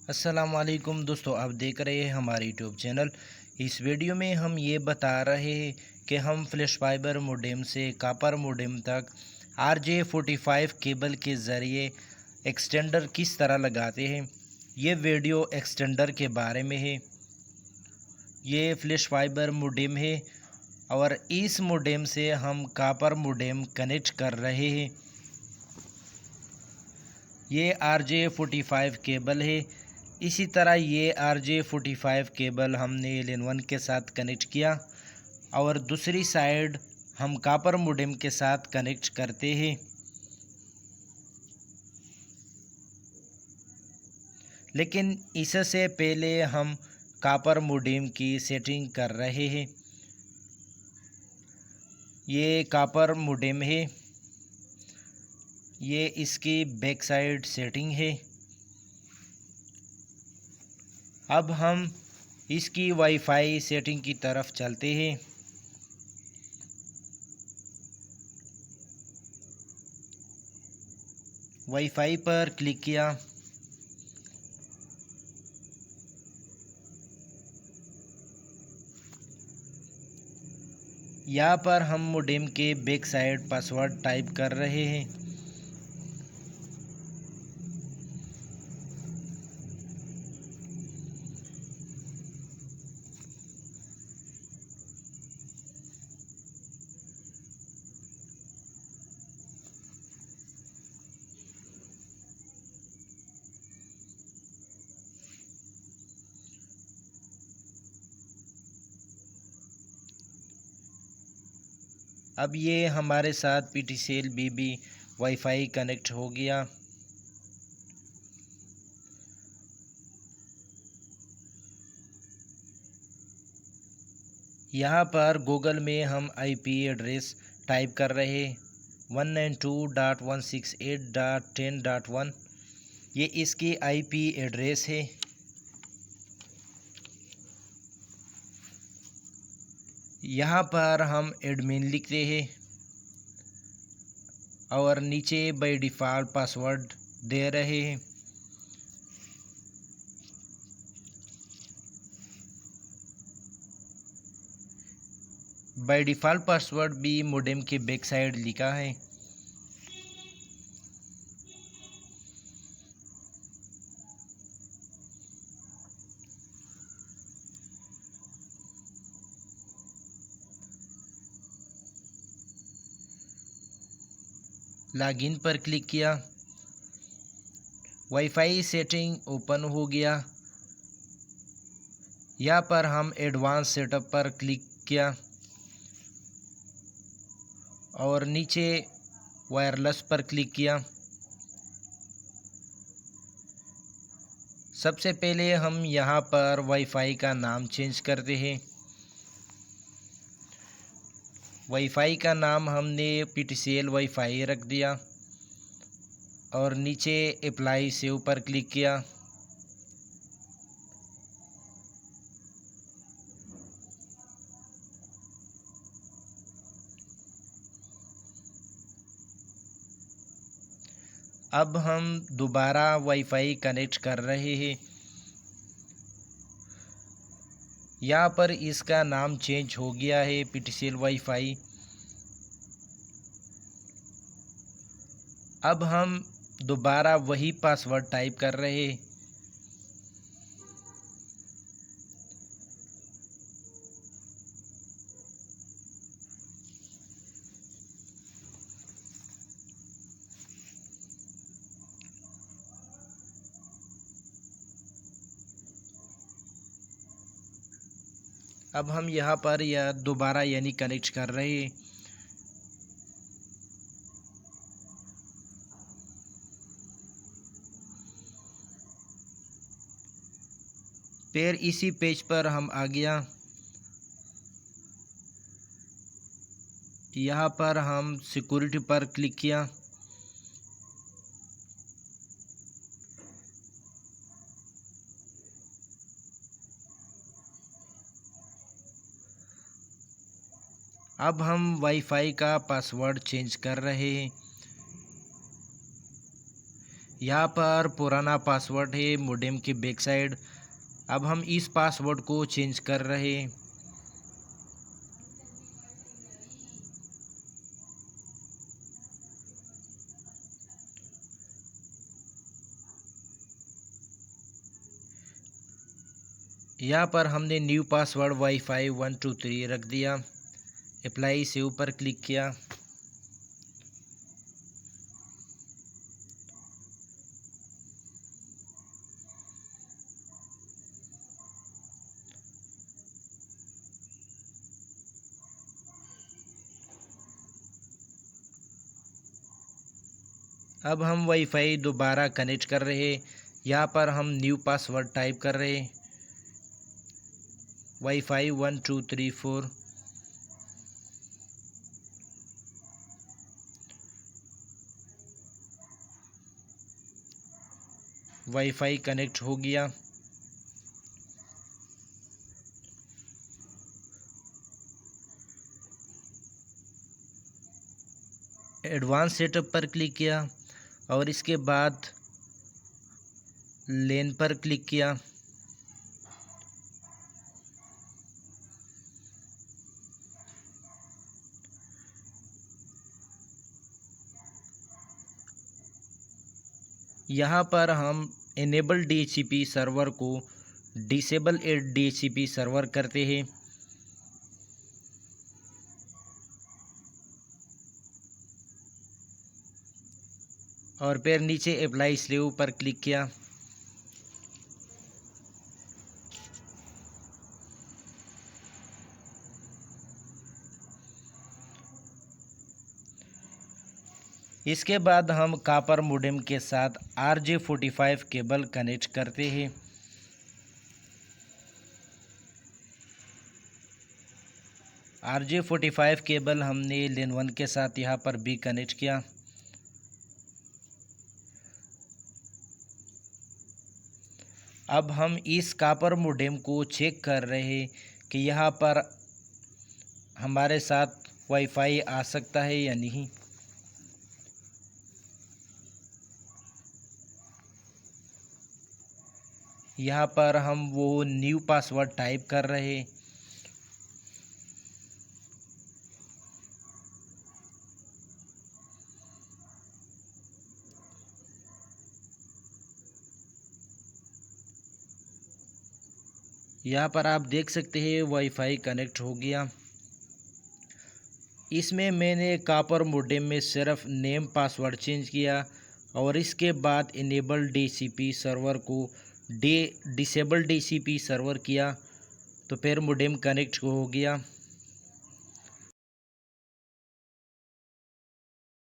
अस्सलाम वालेकुम दोस्तों, आप देख रहे हैं हमारे यूट्यूब चैनल। इस वीडियो में हम ये बता रहे हैं कि हम फ्लैश फाइबर मोडेम से कॉपर मोडेम तक RJ45 केबल के ज़रिए एक्सटेंडर किस तरह लगाते हैं। ये वीडियो एक्सटेंडर के बारे में है। ये फ्लैश फाइबर मोडेम है और इस मोडेम से हम कॉपर मोडेम कनेक्ट कर रहे हैं। ये RJ45 केबल है। इसी तरह ये RJ45 केबल हमने LN1 के साथ कनेक्ट किया और दूसरी साइड हम कॉपर मोडेम के साथ कनेक्ट करते हैं। लेकिन इससे पहले हम कॉपर मोडेम की सेटिंग कर रहे हैं। ये कॉपर मोडेम है। ये इसकी बैक साइड सेटिंग है। अब हम इसकी वाईफाई सेटिंग की तरफ चलते हैं। वाईफाई पर क्लिक किया। यहाँ पर हम मोडेम के बैक साइड पासवर्ड टाइप कर रहे हैं। अब ये हमारे साथ PTCL BB वाईफाई कनेक्ट हो गया। यहाँ पर गूगल में हम IP एड्रेस टाइप कर रहे 192.168.10.1। ये इसकी IP एड्रेस है। यहाँ पर हम एडमिन लिखते हैं और नीचे बाय डिफ़ॉल्ट पासवर्ड दे रहे हैं। बाय डिफ़ॉल्ट पासवर्ड भी मोडेम के बैक साइड लिखा है। लॉगिन पर क्लिक किया। वाईफाई सेटिंग ओपन हो गया। यहाँ पर हम एडवांस सेटअप पर क्लिक किया और नीचे वायरलेस पर क्लिक किया। सबसे पहले हम यहाँ पर वाईफाई का नाम चेंज करते हैं। वाईफाई का नाम हमने PTCL वाईफाई रख दिया और नीचे अप्लाई सेव पर क्लिक किया। अब हम दोबारा वाईफाई कनेक्ट कर रहे हैं। यहाँ पर इसका नाम चेंज हो गया है PTCL वाईफाई। अब हम दोबारा वही पासवर्ड टाइप कर रहे हैं। अब हम यहाँ पर यह दोबारा यानी कनेक्ट कर रहे हैं। फिर इसी पेज पर हम आ गया। यहाँ पर हम सिक्योरिटी पर क्लिक किया। अब हम वाईफाई का पासवर्ड चेंज कर रहे हैं। यहाँ पर पुराना पासवर्ड है मोडेम के बैक साइड। अब हम इस पासवर्ड को चेंज कर रहे हैं। यहाँ पर हमने न्यू पासवर्ड वाईफाई 123 रख दिया। अप्लाई सेव पर क्लिक किया। अब हम वाईफाई दोबारा कनेक्ट कर रहे हैं। यहाँ पर हम न्यू पासवर्ड टाइप कर रहे हैं, वाईफाई 1234। वाईफाई कनेक्ट हो गया। एडवांस सेटअप पर क्लिक किया और इसके बाद लेन पर क्लिक किया। यहाँ पर हम इनेबल DHCP सर्वर को डिसेबल DHCP सर्वर करते हैं। और फिर नीचे अप्लाई स्लेव पर क्लिक किया। इसके बाद हम कॉपर मोडेम के साथ RJ45 केबल कनेक्ट करते हैं। RJ45 केबल हमने लेन 1 के साथ यहाँ पर भी कनेक्ट किया। अब हम इस कॉपर मोडेम को चेक कर रहे हैं कि यहाँ पर हमारे साथ वाईफाई आ सकता है या नहीं। यहाँ पर हम वो न्यू पासवर्ड टाइप कर रहे हैं। यहाँ पर आप देख सकते हैं वाईफाई कनेक्ट हो गया। इसमें मैंने कॉपर मोडेम में सिर्फ नेम पासवर्ड चेंज किया और इसके बाद इनेबल DHCP सर्वर को डिसेबल DHCP सर्वर किया, तो फिर मोडेम कनेक्ट हो गया।